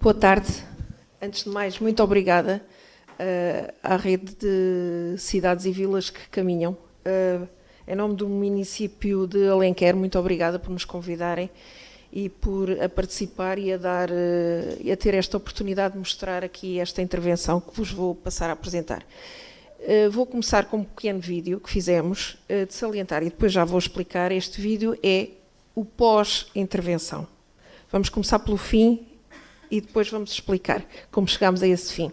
Boa tarde. Antes de mais, muito obrigada à rede de cidades e vilas que caminham. Em nome do município de Alenquer, muito obrigada por nos convidarem e por participar e a ter esta oportunidade de mostrar aqui esta intervenção que vos vou passar a apresentar. Vou começar com um pequeno vídeo que fizemos, de salientar, e depois já vou explicar. Este vídeo é o pós-intervenção. Vamos começar pelo fim e depois vamos explicar como chegámos a esse fim.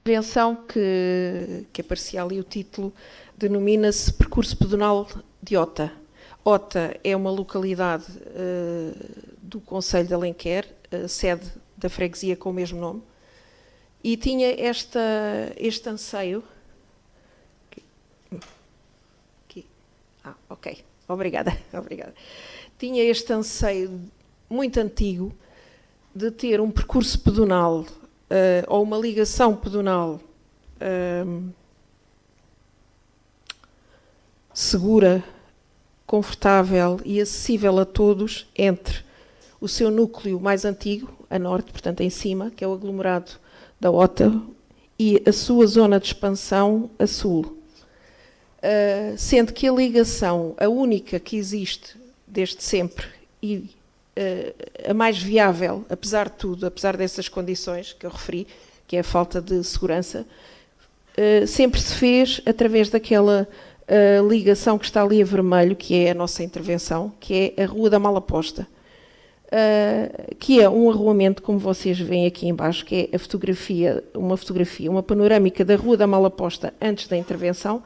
A intervenção que aparecia ali o título denomina-se Percurso Pedonal de Ota. Ota é uma localidade do concelho de Alenquer, sede da freguesia com o mesmo nome, e tinha este anseio. Aqui. Ok. Obrigada. Tinha este anseio muito antigo de ter um percurso pedonal ou uma ligação pedonal segura, confortável e acessível a todos entre o seu núcleo mais antigo, a norte, portanto em cima, que é o aglomerado da Ota, e a sua zona de expansão a sul. Sendo que a ligação, a única que existe desde sempre e a mais viável, apesar de tudo, apesar dessas condições que eu referi, que é a falta de segurança, sempre se fez através daquela ligação que está ali a vermelho, que é a nossa intervenção, que é a Rua da Malaposta, que é um arruamento, como vocês veem aqui em baixo, que é uma panorâmica da Rua da Malaposta antes da intervenção,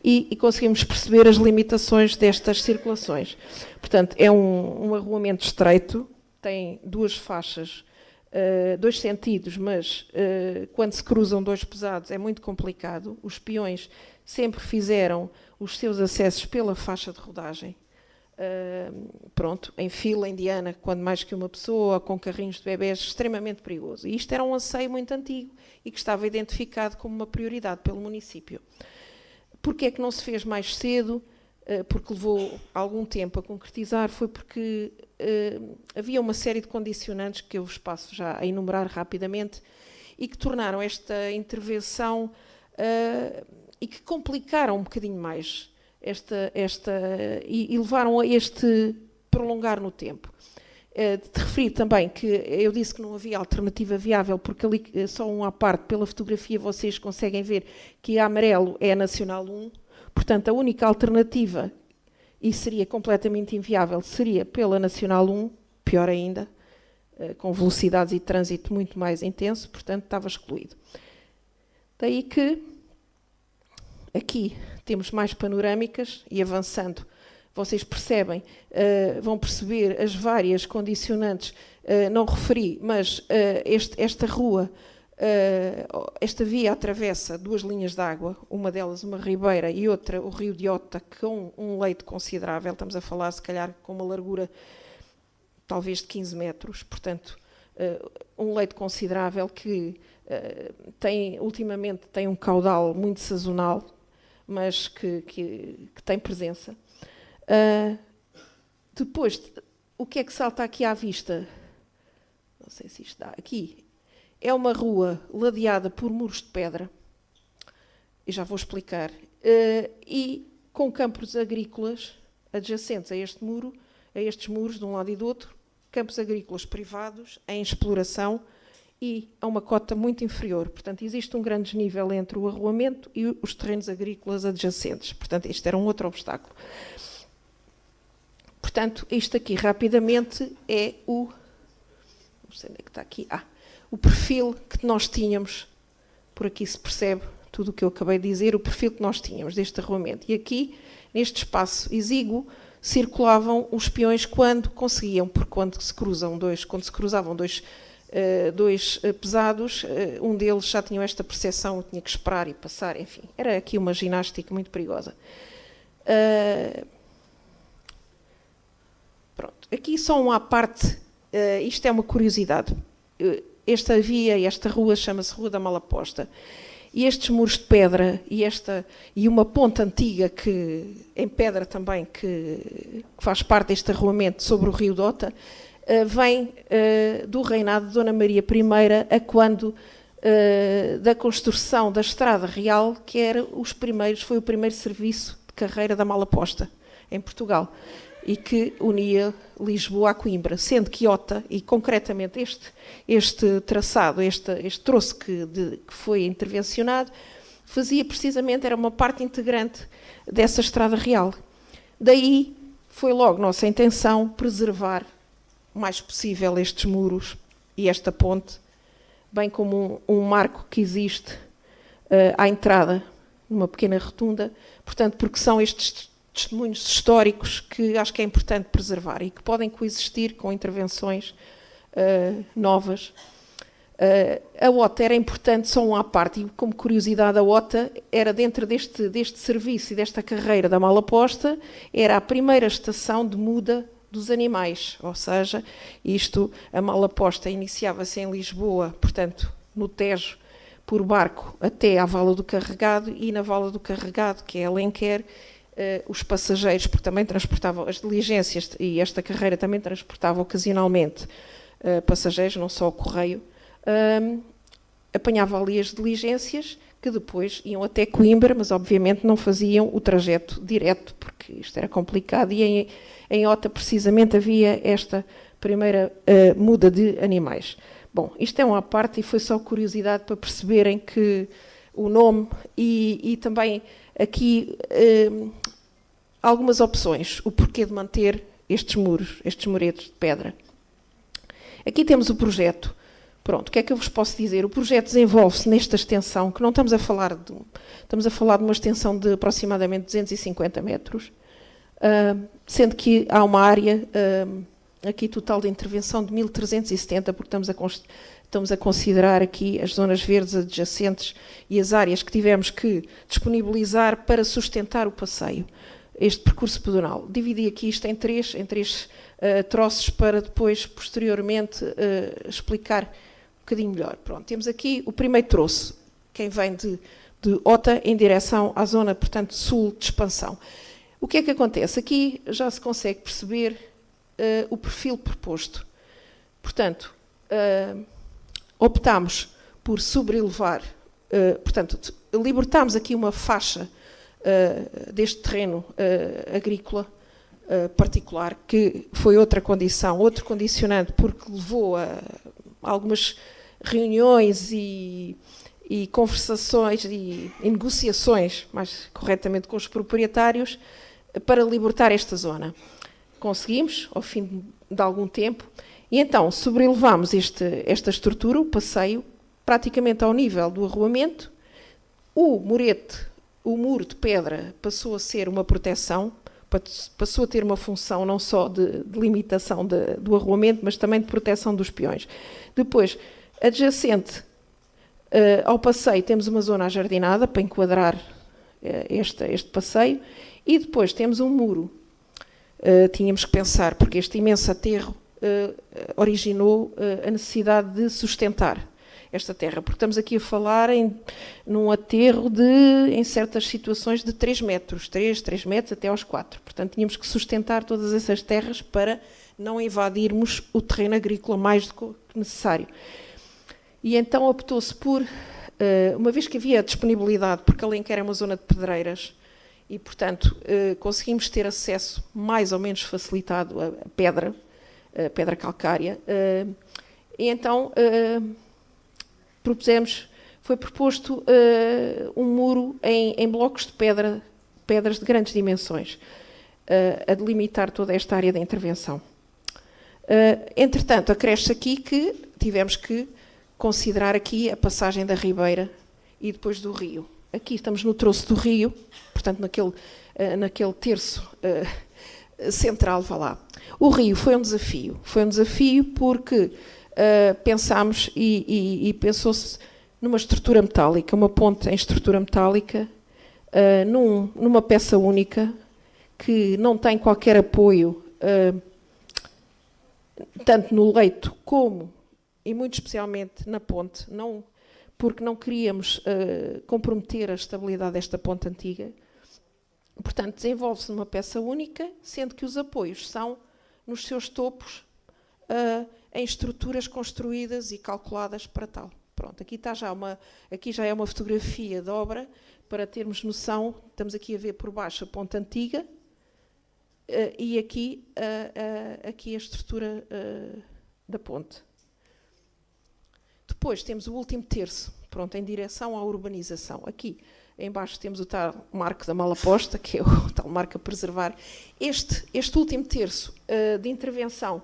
e conseguimos perceber as limitações destas circulações. Portanto, é um arruamento estreito, tem duas faixas, dois sentidos, mas quando se cruzam dois pesados é muito complicado. Os peões sempre fizeram os seus acessos pela faixa de rodagem, em fila indiana, quando mais que uma pessoa, com carrinhos de bebés, extremamente perigoso. E isto era um anseio muito antigo e que estava identificado como uma prioridade pelo município. Porquê é que não se fez mais cedo? Porque levou algum tempo a concretizar, foi porque havia uma série de condicionantes que eu vos passo já a enumerar rapidamente e que tornaram esta intervenção e que complicaram um bocadinho mais e levaram a este prolongar no tempo. De referir também que eu disse que não havia alternativa viável, porque ali só à parte, pela fotografia, vocês conseguem ver que a amarelo é a Nacional 1, portanto a única alternativa, e seria completamente inviável, seria pela Nacional 1, pior ainda, com velocidades e trânsito muito mais intenso, portanto estava excluído. Daí que aqui temos mais panorâmicas e avançando, vocês percebem, vão perceber as várias condicionantes, não referi, mas esta rua, esta via atravessa duas linhas de água, uma delas uma ribeira e outra o rio de Ota, com um leito considerável, estamos a falar se calhar com uma largura talvez de 15 metros, portanto um leito considerável que ultimamente tem um caudal muito sazonal, mas que tem presença. Depois, o que é que salta aqui à vista? Não sei se isto dá. Aqui é uma rua ladeada por muros de pedra, e já vou explicar, e com campos agrícolas adjacentes a estes muros, de um lado e do outro, campos agrícolas privados em exploração e a uma cota muito inferior. Portanto, existe um grande desnível entre o arruamento e os terrenos agrícolas adjacentes. Portanto, este era um outro obstáculo. Portanto, isto aqui rapidamente é não sei onde é que está aqui, o perfil que nós tínhamos, por aqui se percebe tudo o que eu acabei de dizer, o perfil que nós tínhamos deste arruamento. E aqui, neste espaço exíguo, circulavam os peões quando conseguiam, porque quando se cruzavam dois pesados, um deles já tinha esta percepção, tinha que esperar e passar, enfim. Era aqui uma ginástica muito perigosa. Pronto. Aqui só uma parte, isto é uma curiosidade. Esta via, esta rua chama-se Rua da Malaposta. E estes muros de pedra e uma ponte antiga em pedra também, que faz parte deste arruamento sobre o rio Dota, vem do reinado de Dona Maria I, a quando da construção da Estrada Real, que foi o primeiro serviço de carreira da Malaposta em Portugal, e que unia Lisboa a Coimbra, sendo que Ota, e concretamente este traçado, este troço que foi intervencionado, era uma parte integrante dessa Estrada Real. Daí foi logo nossa intenção preservar o mais possível estes muros e esta ponte, bem como um marco que existe à entrada, numa pequena rotunda, portanto, porque são estes testemunhos históricos que acho que é importante preservar e que podem coexistir com intervenções novas. A OTA era importante só uma à parte, e como curiosidade, a OTA era dentro deste serviço e desta carreira da Malaposta, era a primeira estação de muda dos animais, ou seja, a Malaposta iniciava-se em Lisboa, portanto, no Tejo, por barco até à Vala do Carregado, e na Vala do Carregado, que é Alenquer, os passageiros, porque também transportavam as diligências, e esta carreira também transportava ocasionalmente passageiros, não só o correio, apanhava ali as diligências que depois iam até Coimbra, mas obviamente não faziam o trajeto direto, porque isto era complicado, e em Ota precisamente havia esta primeira muda de animais. Bom, isto é uma parte, e foi só curiosidade para perceberem que o nome e também aqui algumas opções, o porquê de manter estes muros, estes muretos de pedra. Aqui temos o projeto. Pronto, o que é que eu vos posso dizer? O projeto desenvolve-se nesta extensão, que não estamos a falar de uma extensão de aproximadamente 250 metros, sendo que há uma área aqui total de intervenção de 1370, porque estamos a considerar aqui as zonas verdes adjacentes e as áreas que tivemos que disponibilizar para sustentar o passeio, este percurso pedonal. Dividi aqui isto em três troços para depois, posteriormente, explicar um bocadinho melhor. Pronto, temos aqui o primeiro troço, quem vem de Ota em direção à zona, portanto, sul de expansão. O que é que acontece? Aqui já se consegue perceber o perfil proposto. Portanto, optámos por sobrelevar, portanto, libertámos aqui uma faixa deste terreno agrícola particular, que foi outra condição, outro condicionante, porque levou a algumas reuniões e conversações e negociações, mais corretamente, com os proprietários, para libertar esta zona. Conseguimos, ao fim de algum tempo, e então sobrelevámos esta estrutura, o passeio, praticamente ao nível do arruamento. O muro de pedra passou a ser uma proteção, passou a ter uma função não só de limitação do arruamento, mas também de proteção dos peões. Depois, adjacente ao passeio, temos uma zona ajardinada para enquadrar este passeio, e depois temos um muro. Tínhamos que pensar, porque este imenso aterro originou a necessidade de sustentar esta terra, porque estamos aqui a falar num aterro em certas situações, de 3 metros, 3 metros até aos 4. Portanto, tínhamos que sustentar todas essas terras para não invadirmos o terreno agrícola mais do que necessário. E então optou-se por, uma vez que havia disponibilidade, porque Alenquer é uma zona de pedreiras, e, portanto, conseguimos ter acesso mais ou menos facilitado a pedra calcária, e então foi proposto um muro em blocos de pedras de grandes dimensões, a delimitar toda esta área de intervenção. Entretanto, acresce aqui que tivemos que considerar aqui a passagem da Ribeira e depois do rio. Aqui estamos no troço do rio, portanto naquele terço central, vá lá. O rio foi um desafio porque pensámos e pensou-se numa estrutura metálica, uma ponte em estrutura metálica, numa peça única, que não tem qualquer apoio, tanto no leito como, e muito especialmente na ponte, porque não queríamos comprometer a estabilidade desta ponte antiga. Portanto, desenvolve-se numa peça única, sendo que os apoios são nos seus topos, em estruturas construídas e calculadas para tal. Pronto, aqui já é uma fotografia de obra, para termos noção. Estamos aqui a ver por baixo a ponte antiga, e aqui a estrutura da ponte. Depois temos o último terço, pronto, em direção à urbanização. Aqui em baixo temos o tal marco da Malaposta, que é o tal marco a preservar. Este último terço de intervenção,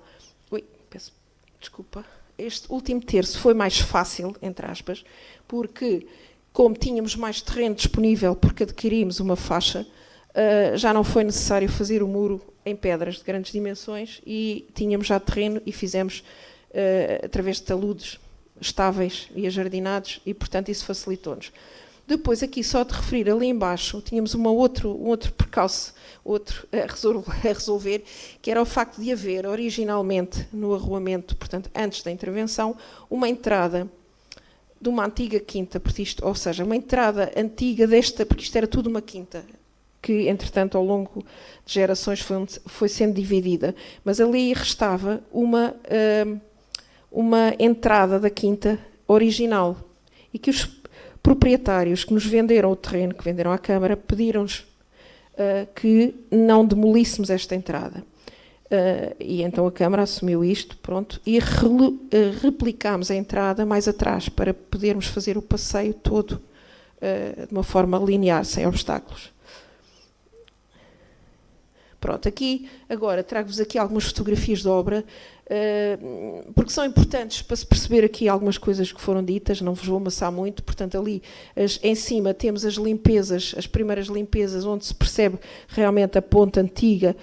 peço desculpa, este último terço foi mais fácil, entre aspas, porque como tínhamos mais terreno disponível, porque adquirimos uma faixa, já não foi necessário fazer o muro em pedras de grandes dimensões e tínhamos já terreno e fizemos através de taludes estáveis e ajardinados e, portanto, isso facilitou-nos. Depois, aqui, só de referir, ali embaixo, tínhamos um outro percalço, a resolver, que era o facto de haver, originalmente, no arruamento, portanto, antes da intervenção, uma entrada de uma antiga quinta, ou seja, uma entrada antiga porque isto era tudo uma quinta, que, entretanto, ao longo de gerações foi sendo dividida. Mas ali restava uma entrada da quinta original, e que os proprietários que nos venderam o terreno, que venderam à Câmara, pediram-nos que não demolíssemos esta entrada. E então a Câmara assumiu isto, pronto, e replicámos a entrada mais atrás, para podermos fazer o passeio todo de uma forma linear, sem obstáculos. Pronto, aqui, agora, trago-vos aqui algumas fotografias de obra, porque são importantes para se perceber aqui algumas coisas que foram ditas, não vos vou amassar muito. Portanto, ali em cima temos as limpezas, as primeiras limpezas, onde se percebe realmente a ponte antiga,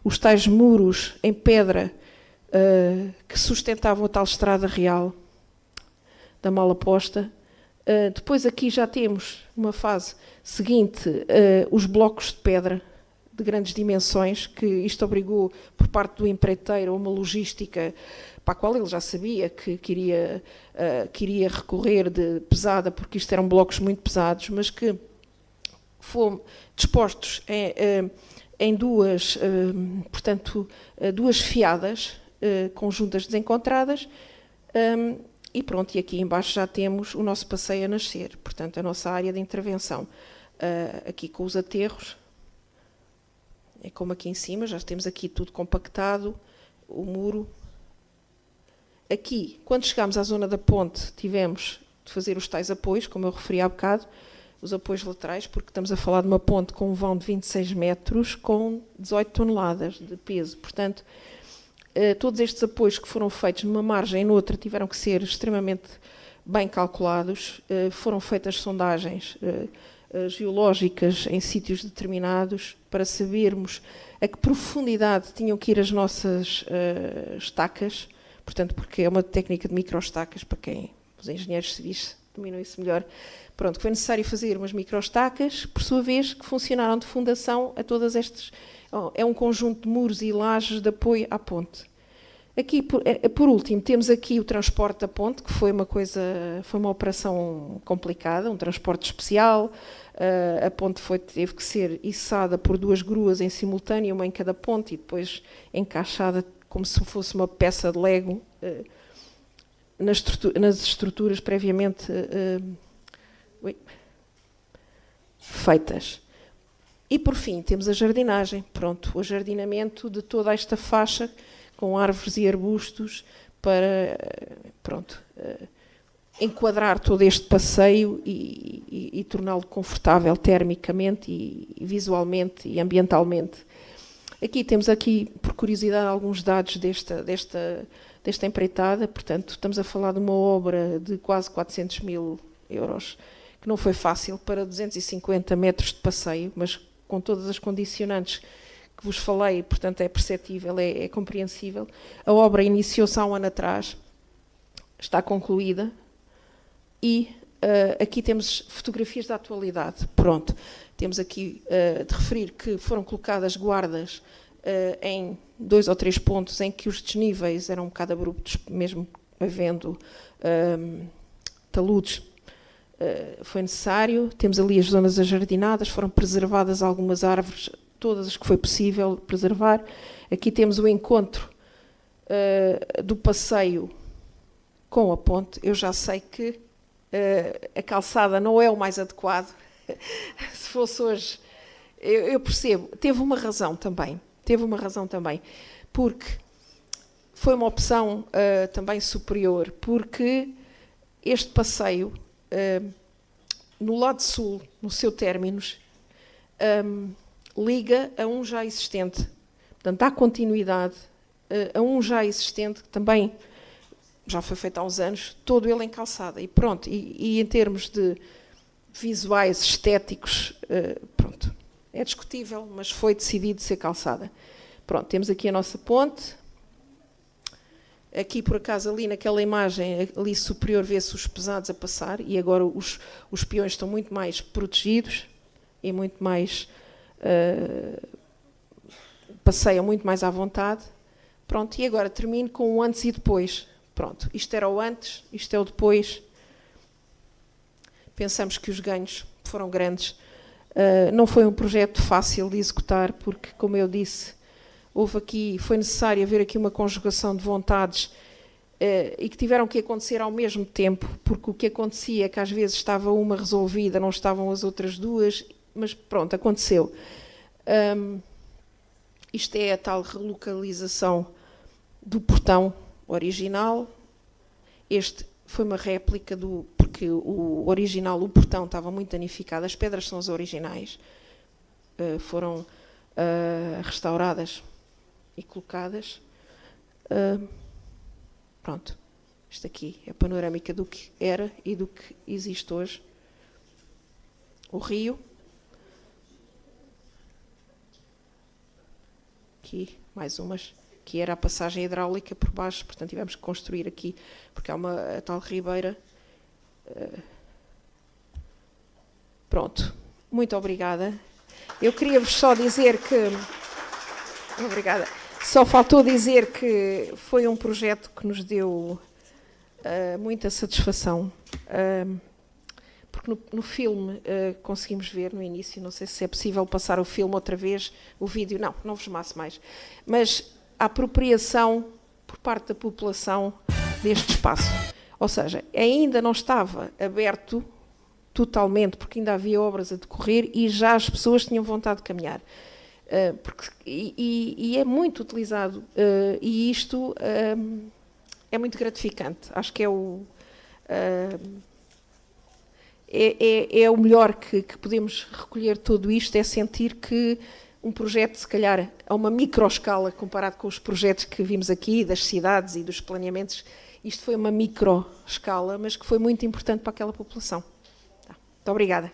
os tais muros em pedra que sustentavam a tal estrada real da Malaposta. Depois aqui já temos, numa fase seguinte, os blocos de pedra de grandes dimensões, que isto obrigou, por parte do empreiteiro, a uma logística para a qual ele já sabia que iria recorrer de pesada, porque isto eram blocos muito pesados, mas que foram dispostos em duas fiadas conjuntas desencontradas, e pronto, e aqui embaixo já temos o nosso passeio a nascer, portanto, a nossa área de intervenção, aqui com os aterros. É como aqui em cima, já temos aqui tudo compactado, o muro. Aqui, quando chegámos à zona da ponte, tivemos de fazer os tais apoios, como eu referi há bocado, os apoios laterais, porque estamos a falar de uma ponte com um vão de 26 metros, com 18 toneladas de peso. Portanto, todos estes apoios que foram feitos numa margem e noutra tiveram que ser extremamente bem calculados, foram feitas sondagens geológicas em sítios determinados, para sabermos a que profundidade tinham que ir as nossas estacas, portanto, porque é uma técnica de microestacas, para quem os engenheiros civis dominam isso melhor. Pronto, foi necessário fazer umas microestacas, por sua vez, que funcionaram de fundação a todas estas. É um conjunto de muros e lajes de apoio à ponte. Aqui, por último, temos aqui o transporte da ponte, que foi uma operação complicada, um transporte especial. A ponte teve que ser içada por 2 gruas em simultâneo, uma em cada ponte, e depois encaixada como se fosse uma peça de Lego nas estruturas previamente feitas. E, por fim, temos a jardinagem. Pronto, o ajardinamento de toda esta faixa, com árvores e arbustos, para enquadrar todo este passeio e torná-lo confortável termicamente e visualmente e ambientalmente. Aqui temos, por curiosidade, alguns dados desta empreitada. Portanto, estamos a falar de uma obra de quase 400 mil euros, que não foi fácil para 250 metros de passeio, mas com todas as condicionantes que vos falei, portanto é perceptível, é compreensível. A obra iniciou-se há um ano atrás, está concluída e aqui temos fotografias da atualidade. Pronto, temos aqui de referir que foram colocadas guardas em 2 ou 3 pontos em que os desníveis eram um bocado abruptos, mesmo havendo taludes. Foi necessário, temos ali as zonas ajardinadas, foram preservadas algumas árvores, todas as que foi possível preservar. Aqui temos o encontro do passeio com a ponte. Eu já sei que a calçada não é o mais adequado. Se fosse hoje, eu percebo. Teve uma razão também, porque foi uma opção também superior, porque este passeio, no lado sul, no seu términos, liga a um já existente. Portanto, há continuidade a um já existente, que também já foi feito há uns anos, todo ele em calçada. E pronto, e em termos de visuais, estéticos, pronto, é discutível, mas foi decidido ser calçada. Pronto, temos aqui a nossa ponte. Aqui, por acaso, ali naquela imagem, ali superior, vê-se os pesados a passar, e agora os peões estão muito mais protegidos e muito mais... passeiam muito mais à vontade. Pronto, e agora termino com o antes e depois. Pronto, isto era o antes, isto é o depois. Pensamos que os ganhos foram grandes. Não foi um projeto fácil de executar, porque, como eu disse, foi necessário haver aqui uma conjugação de vontades e que tiveram que acontecer ao mesmo tempo, porque o que acontecia é que às vezes estava uma resolvida, não estavam as outras duas, mas pronto, aconteceu. Isto é a tal relocalização do portão original. Este foi uma réplica porque o original, o portão, estava muito danificado. As pedras são as originais, foram restauradas e colocadas. Pronto, isto aqui é a panorâmica do que era e do que existe hoje. O rio. Aqui, mais umas, que era a passagem hidráulica por baixo, portanto tivemos que construir aqui, porque há a tal ribeira. Pronto, muito obrigada. Eu queria-vos só dizer que... Obrigada. Só faltou dizer que foi um projeto que nos deu muita satisfação, porque no filme conseguimos ver no início, não sei se é possível passar o filme outra vez, o vídeo, não vos maço mais, mas a apropriação por parte da população deste espaço. Ou seja, ainda não estava aberto totalmente, porque ainda havia obras a decorrer e já as pessoas tinham vontade de caminhar. E é muito utilizado, e isto é muito gratificante. Acho que é o melhor que podemos recolher tudo isto, é sentir que um projeto, se calhar, a uma microescala, comparado com os projetos que vimos aqui, das cidades e dos planeamentos, isto foi uma microescala, mas que foi muito importante para aquela população. Tá. Muito obrigada.